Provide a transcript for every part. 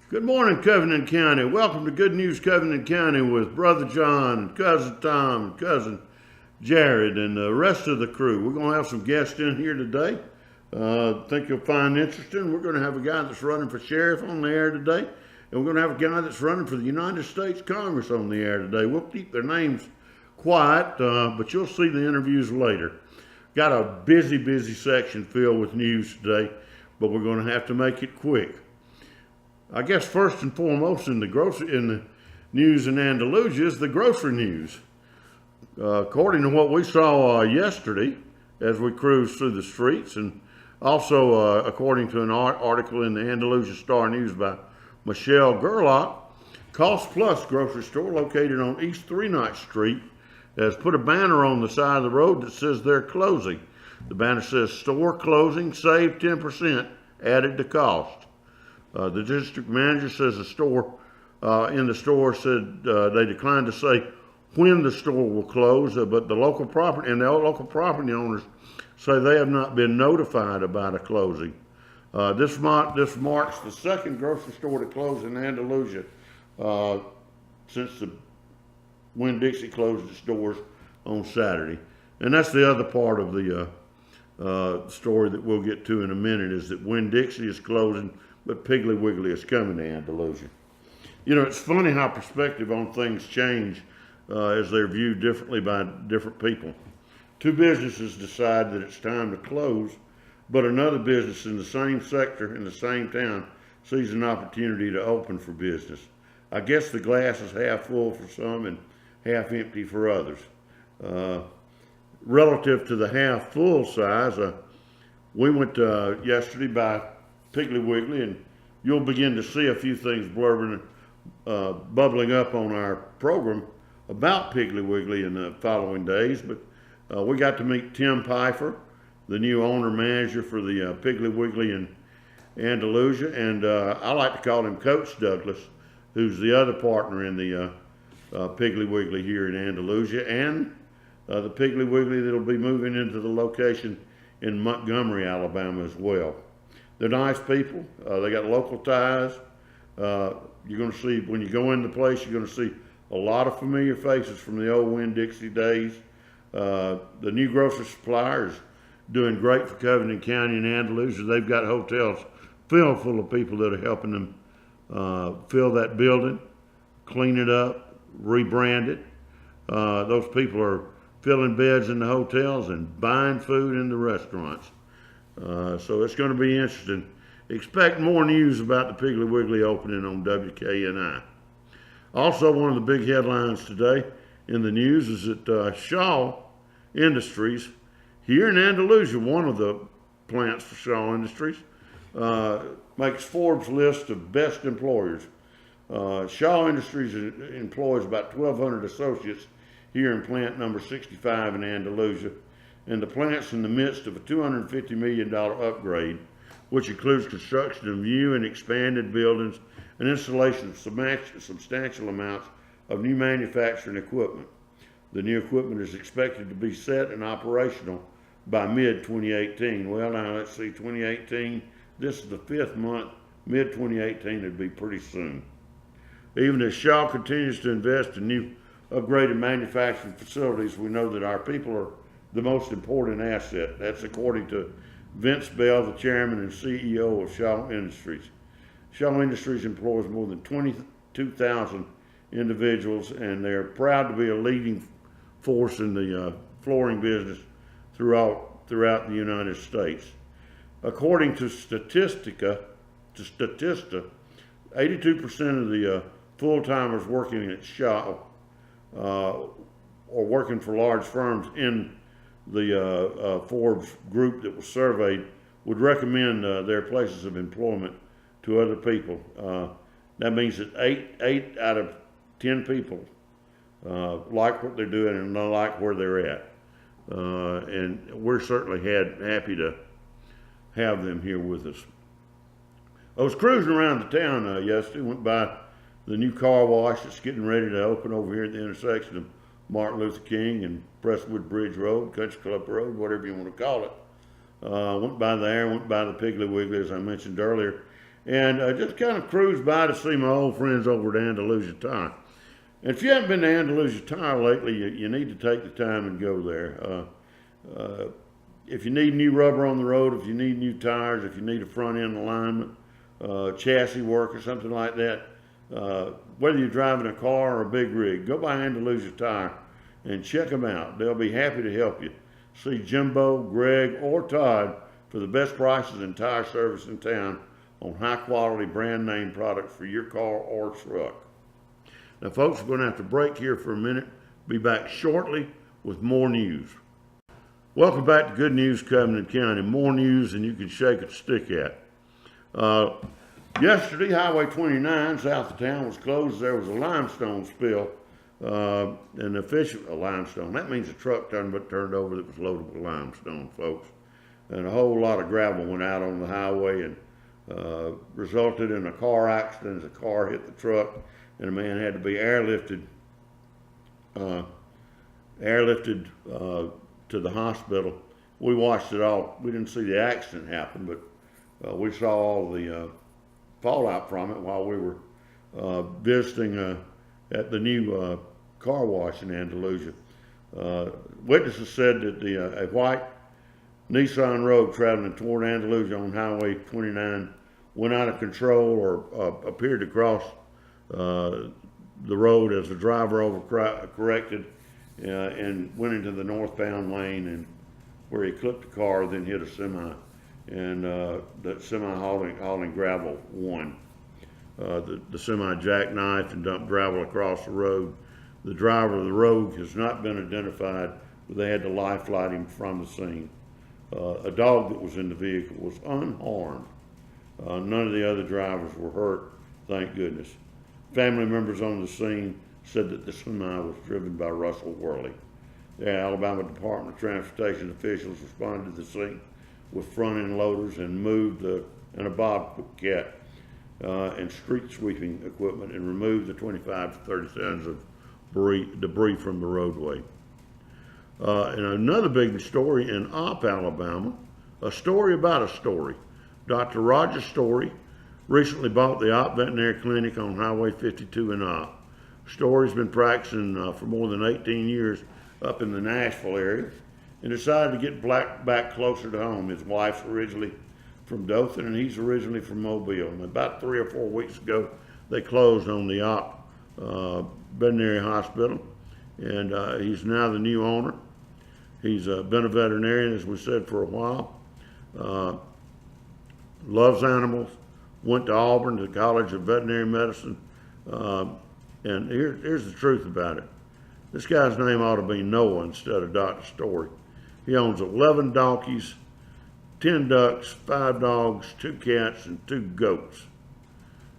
Good morning, Covington County. Welcome to Good News Covington County with Brother John, and Cousin Tom, and Cousin Jared, and the rest of the crew. We're going to have some guests in here today. I think you'll find interesting. We're going to have a guy that's running for sheriff on the air today, and we're going to have a guy that's running for the United States Congress on the air today. We'll keep their names quiet, but you'll see the interviews later. Got a busy section filled with news today, but we're going to have to make it quick. I guess first and foremost in the news in Andalusia is the grocery news. According to what we saw yesterday as we cruised through the streets, and also according to an article in the Andalusia Star News by Michelle Gerlach, Cost Plus grocery store located on East 3 Knot Street has put a banner on the side of the road that says they're closing. The banner says store closing, save 10% added to cost. The district manager says the store said they declined to say when the store will close, but the local property owners say they have not been notified about a closing. This marks the second grocery store to close in Andalusia since the Winn-Dixie closed its doors on Saturday. And that's the other part of the story that we'll get to in a minute, is that Winn-Dixie is closing, but Piggly Wiggly is coming to Andalusia. You know, it's funny how perspective on things change as they're viewed differently by different people. Two businesses decide that it's time to close, but another business in the same sector in the same town sees an opportunity to open for business. I guess the glass is half full for some and half empty for others. Relative to the half full size, we went yesterday by Piggly Wiggly, and you'll begin to see a few things bubbling up on our program about Piggly Wiggly in the following days. But we got to meet Tim Pfeiffer, the new owner-manager for the Piggly Wiggly in Andalusia, and I like to call him Coach Douglas, who's the other partner in the Piggly Wiggly here in Andalusia, and the Piggly Wiggly that'll be moving into the location in Montgomery, Alabama as well. They're nice people. They got local ties. You're going to see, when you go in the place, you're going to see a lot of familiar faces from the old Winn-Dixie days. The new grocery supplier is doing great for Covington County and Andalusia. They've got hotels filled full of people that are helping them fill that building, clean it up, rebrand it. Those people are filling beds in the hotels and buying food in the restaurants. So it's going to be interesting. Expect more news about the Piggly Wiggly opening on WKNI. Also, one of the big headlines today in the news is that Shaw Industries here in Andalusia, one of the plants for Shaw Industries, makes Forbes' list of best employers. Shaw Industries employs about 1,200 associates here in plant number 65 in Andalusia, and the plant's in the midst of a $250 million upgrade, which includes construction of new and expanded buildings and installation of substantial amounts of new manufacturing equipment. The new equipment is expected to be set and operational by mid-2018. Well, now let's see, 2018, this is the 5th month, mid-2018 would be pretty soon. Even as Shaw continues to invest in new upgraded manufacturing facilities, we know that our people are the most important asset. That's according to Vince Bell, the chairman and CEO of Shaw Industries. Shaw Industries employs more than 22,000 individuals, and they're proud to be a leading force in the flooring business throughout the United States. According to Statista, 82% of the full-timers working at Shaw or working for large firms in the Forbes group that was surveyed would recommend their places of employment to other people. That means that 8 out of 10 people like what they're doing and don't like where they're at. And we're certainly happy to have them here with us. I was cruising around the town yesterday, went by the new car wash that's getting ready to open over here at the intersection of Martin Luther King and Presswood Bridge Road, Country Club Road, whatever you want to call it. Went by there, went by the Piggly Wiggly, as I mentioned earlier, and just kind of cruised by to see my old friends over at Andalusia Tire. And if you haven't been to Andalusia Tire lately, you need to take the time and go there. If you need new rubber on the road, if you need new tires, if you need a front end alignment, chassis work or something like that, whether you're driving a car or a big rig, go by Andalusia Tire and check them out. They'll be happy to help you. See Jimbo, Greg, or Todd for the best prices in tire service in town on high quality brand name products for your car or truck. Now folks, we're going to have to break here for a minute. Be back shortly with more news. Welcome back to Good News Covington County. More news than you can shake a stick at. Yesterday, Highway 29 south of town was closed. There was a limestone spill. A limestone. That means a truck turned over that was loaded with limestone, folks. And a whole lot of gravel went out on the highway and resulted in a car accident as a car hit the truck, and a man had to be airlifted to the hospital. We watched it all. We didn't see the accident happen, but we saw all the fallout from it while we were visiting at the new car wash in Andalusia. Witnesses said that a white Nissan Rogue traveling toward Andalusia on Highway 29 went out of control or appeared to cross the road as the driver overcorrected and went into the northbound lane, and where he clipped the car, then hit a semi, and that semi hauling gravel won. The semi jackknifed and dumped gravel across the road. The driver of the Rogue has not been identified, but they had to life flight him from the scene. A dog that was in the vehicle was unharmed. None of the other drivers were hurt, thank goodness. Family members on the scene said that the semi was driven by Russell Worley. The Alabama Department of Transportation officials responded to the scene with front-end loaders and moved and a bobcat and street sweeping equipment and removed the 25 to 30 tons of debris from the roadway. And another big story in Opp, Alabama, a story about a story. Dr. Roger Story recently bought the Opp Veterinary Clinic on Highway 52 in Opp. Story's been practicing for more than 18 years up in the Nashville area and decided to get back closer to home. His wife's originally from Dothan and he's originally from Mobile. And about 3 or 4 weeks ago, they closed on the Opp Veterinary Hospital, and he's now the new owner. He's been a veterinarian, as we said, for a while. Loves animals. Went to Auburn, to the College of Veterinary Medicine. And here's the truth about it. This guy's name ought to be Noah instead of Dr. Story. He owns 11 donkeys, 10 ducks, 5 dogs, 2 cats, and 2 goats.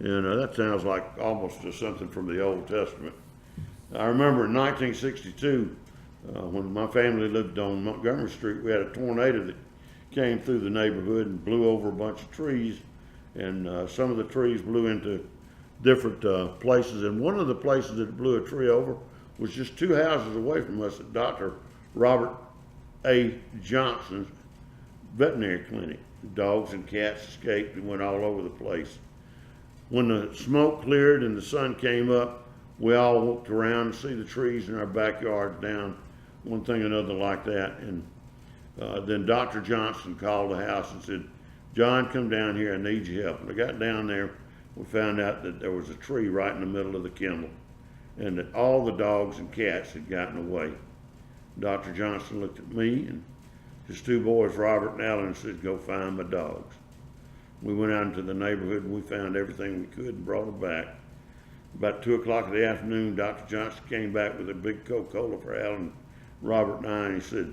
And that sounds like almost something from the Old Testament. I remember in 1962, when my family lived on Montgomery Street, we had a tornado that came through the neighborhood and blew over a bunch of trees. And some of the trees blew into different places. And one of the places that blew a tree over was just 2 houses away from us at Dr. Robert A. Johnson's veterinary clinic. Dogs and cats escaped and went all over the place. When the smoke cleared and the sun came up, we all walked around to see the trees in our backyards down, one thing or another like that. And then Dr. Johnson called the house and said, "John, come down here, I need your help." And I got down there, we found out that there was a tree right in the middle of the kennel and that all the dogs and cats had gotten away. Dr. Johnson looked at me and his 2 boys, Robert and Alan, and said, "Go find my dogs." We went out into the neighborhood and we found everything we could and brought them back. About 2 o'clock in the afternoon, Dr. Johnson came back with a big Coca-Cola for Alan, Robert, and I, and he said,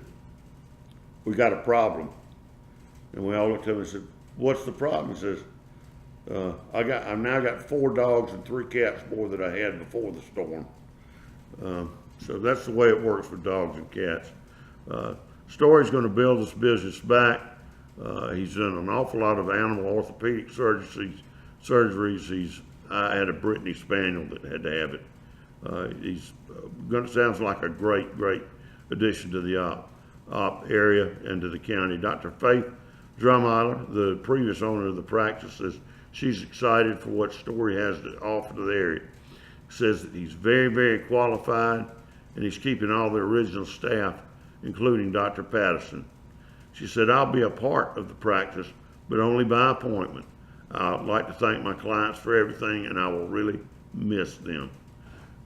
"We got a problem." And we all looked at him and said, "What's the problem?" He says, I've now got 4 dogs and 3 cats more than I had before the storm. So that's the way it works with dogs and cats. Story's going to build this business back. He's done an awful lot of animal orthopedic surgeries. I had a Brittany Spaniel that had to have it. Sounds like a great addition to the Opp area and to the county. Dr. Faith Drummeiler, the previous owner of the practice, says she's excited for what Story has to offer to the area. Says that he's very, very qualified, and he's keeping all the original staff, including Dr. Patterson. She said, I'll be a part of the practice, but only by appointment. I'd like to thank my clients for everything, and I will really miss them.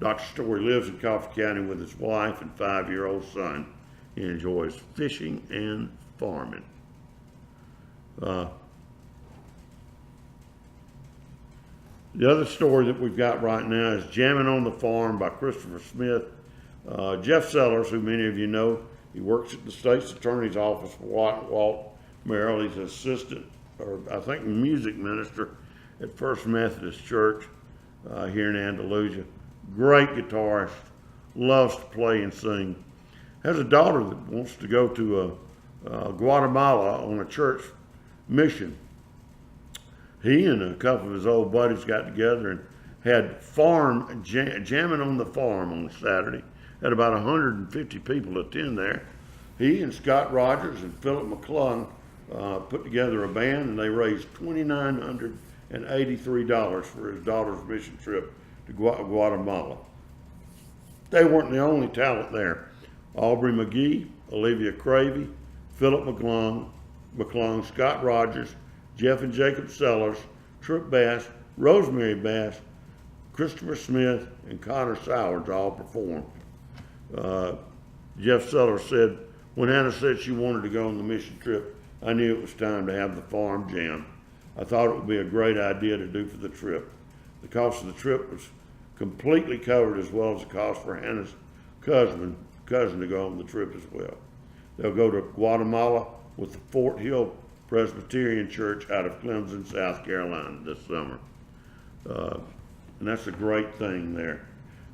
Dr. Story lives in Coffee County with his wife and 5-year-old son. He enjoys fishing and farming. The other story that we've got right now is Jamming on the Farm by Christopher Smith. Jeff Sellers, who many of you know, he works at the state's attorney's office for Walt Merrill. He's an assistant, or I think music minister at First Methodist Church here in Andalusia. Great guitarist, loves to play and sing. Has a daughter that wants to go to Guatemala on a church mission. He and a couple of his old buddies got together and had jamming on the farm on Saturday. Had about 150 people attend there. He and Scott Rogers and Philip McClung put together a band, and they raised $2,983 for his daughter's mission trip to Guatemala. They weren't the only talent there. Aubrey McGee, Olivia Cravey, Philip McClung, Scott Rogers, Jeff and Jacob Sellers, Trip Bass, Rosemary Bass, Christopher Smith, and Connor Sowards all performed. Jeff Sellers said, when Hannah said she wanted to go on the mission trip, I knew it was time to have the farm jam. I thought it would be a great idea to do for the trip. The cost of the trip was completely covered, as well as the cost for Hannah's cousin to go on the trip as well. They'll go to Guatemala with the Fort Hill Presbyterian Church out of Clemson, South Carolina this summer. And that's a great thing there.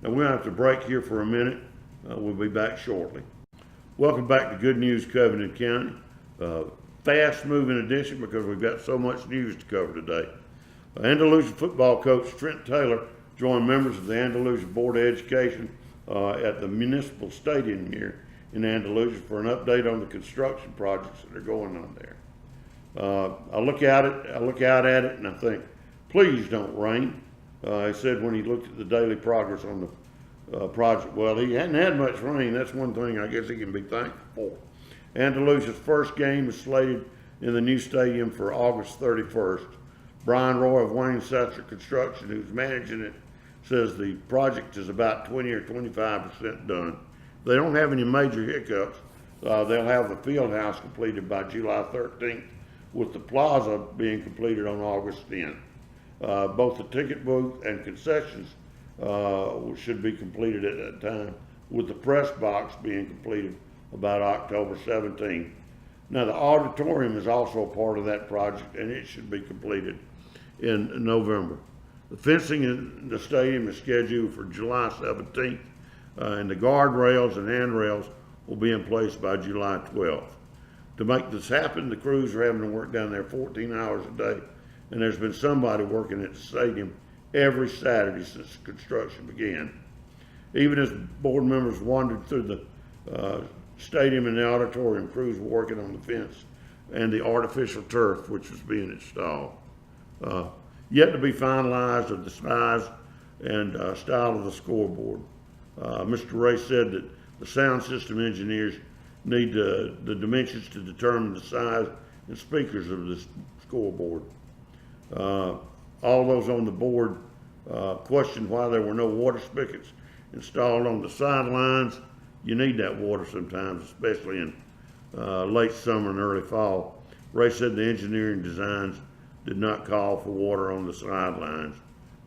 Now we're going to have to break here for a minute. We'll be back shortly. Welcome back to Good News Covington County. Fast moving edition because we've got so much news to cover today. Andalusia football coach Trent Taylor joined members of the Andalusia Board of Education at the Municipal Stadium here in Andalusia for an update on the construction projects that are going on there. I look out at it and I think, please don't rain. He said when he looked at the daily progress on the project, well, he hadn't had much rain. That's one thing I guess he can be thankful for. Andalusia's first game is slated in the new stadium for August 31st. Brian Roy of Wayne Satcher Construction, who's managing it, says the project is about 20 or 25% done. If they don't have any major hiccups, they'll have the field house completed by July 13th, with the plaza being completed on August 10th. Both the ticket booth and concessions should be completed at that time, with the press box being completed about October 17th. Now the auditorium is also a part of that project, and it should be completed in November. The fencing in the stadium is scheduled for July 17th, and the guardrails and handrails will be in place by July 12th. To make this happen, the crews are having to work down there 14 hours a day, and there's been somebody working at the stadium every Saturday since construction began. Even as board members wandered through the stadium and the auditorium, crews were working on the fence and the artificial turf which was being installed. Yet to be finalized of the size and style of the scoreboard. Mr. Ray said that the sound system engineers need the dimensions to determine the size and speakers of this scoreboard. All those on the board questioned why there were no water spigots installed on the sidelines. You need that water sometimes, especially in late summer and early fall. Ray said the engineering designs did not call for water on the sidelines,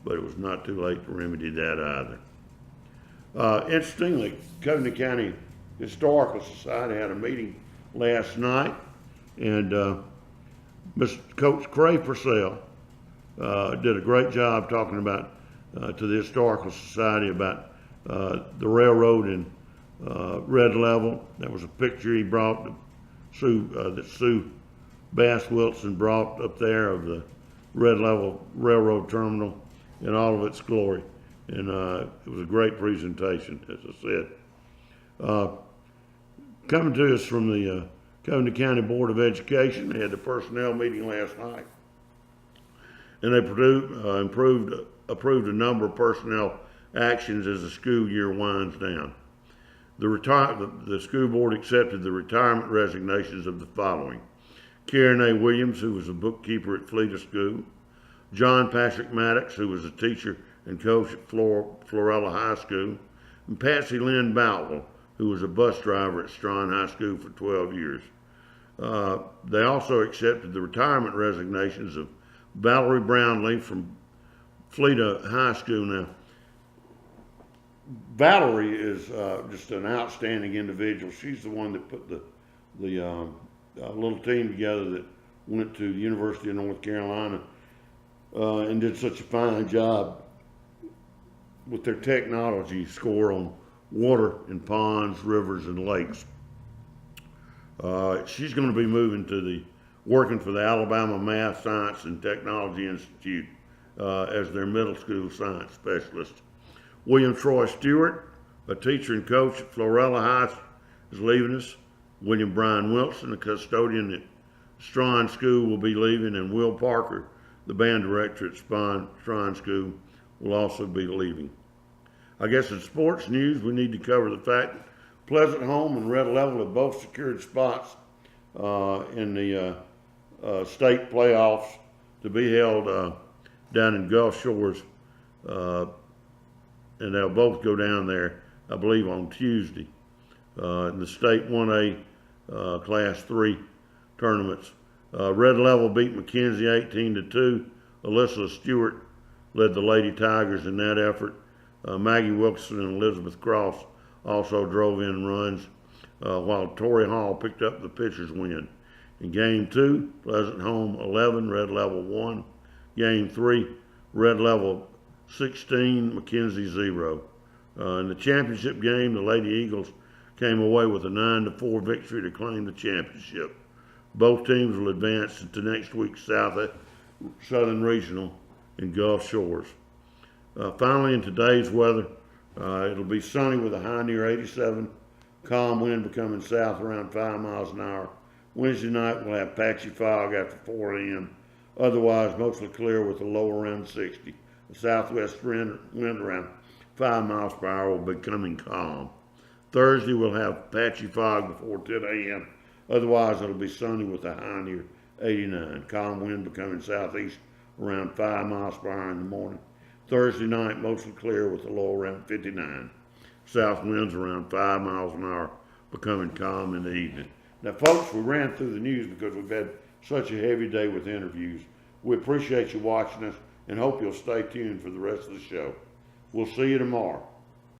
but it was not too late to remedy that either. Interestingly, Covington County Historical Society had a meeting last night, and Mr. Coach Cray Purcell did a great job talking about to the Historical Society about the railroad in Red Level. There was a picture he brought that Sue Bass Wilson brought up there of the Red Level Railroad Terminal in all of its glory. And it was a great presentation, as I said. Coming to us from the Covington County Board of Education, they had the personnel meeting last night. and they approved a number of personnel actions as the school year winds down. The school board accepted the retirement resignations of the following: Karen A. Williams, who was a bookkeeper at Fleta School; John Patrick Maddox, who was a teacher and coach at Florella High School; and Patsy Lynn Boutwell, who was a bus driver at Strawn High School for 12 years. They also accepted the retirement resignations of Valerie Brownlee from Fleta High School. Now, Valerie is just an outstanding individual. She's the one that put the little team together that went to the University of North Carolina and did such a fine job with their technology score on water in ponds, rivers, and lakes. She's going to be moving to working for the Alabama Math, Science, and Technology Institute as their middle school science specialist. William Troy Stewart, a teacher and coach at Florella High, is leaving us. William Brian Wilson, a custodian at Strawn School, will be leaving, and Will Parker, the band director at Strawn School, will also be leaving. I guess in sports news, we need to cover the fact that Pleasant Home and Red Level have both secured spots in the state playoffs to be held down in Gulf Shores, and they'll both go down there, I believe, on Tuesday. In the state 1A Class 3 tournaments, Red Level beat McKenzie 18-2. Alyssa Stewart led the Lady Tigers in that effort. Maggie Wilson and Elizabeth Cross also drove in runs, while Torrey Hall picked up the pitcher's win. In Game 2, Pleasant Home 11, Red Level 1. Game 3, Red Level 16, McKenzie 0. In the championship game, the Lady Eagles came away with a 9-4 victory to claim the championship. Both teams will advance into next week's Southern Regional in Gulf Shores. Finally, in today's weather, it'll be sunny with a high near 87, calm wind becoming south around 5 miles an hour. Wednesday night, we'll have patchy fog after 4 a.m. Otherwise, mostly clear with a low around 60. The southwest wind around 5 miles per hour will be becoming calm. Thursday, we'll have patchy fog before 10 a.m. Otherwise, it'll be sunny with a high near 89. Calm wind becoming southeast around 5 miles per hour in the morning. Thursday night, mostly clear with a low around 59. South winds around 5 miles an hour, becoming calm in the evening. Now, folks, we ran through the news because we've had such a heavy day with interviews. We appreciate you watching us and hope you'll stay tuned for the rest of the show. We'll see you tomorrow.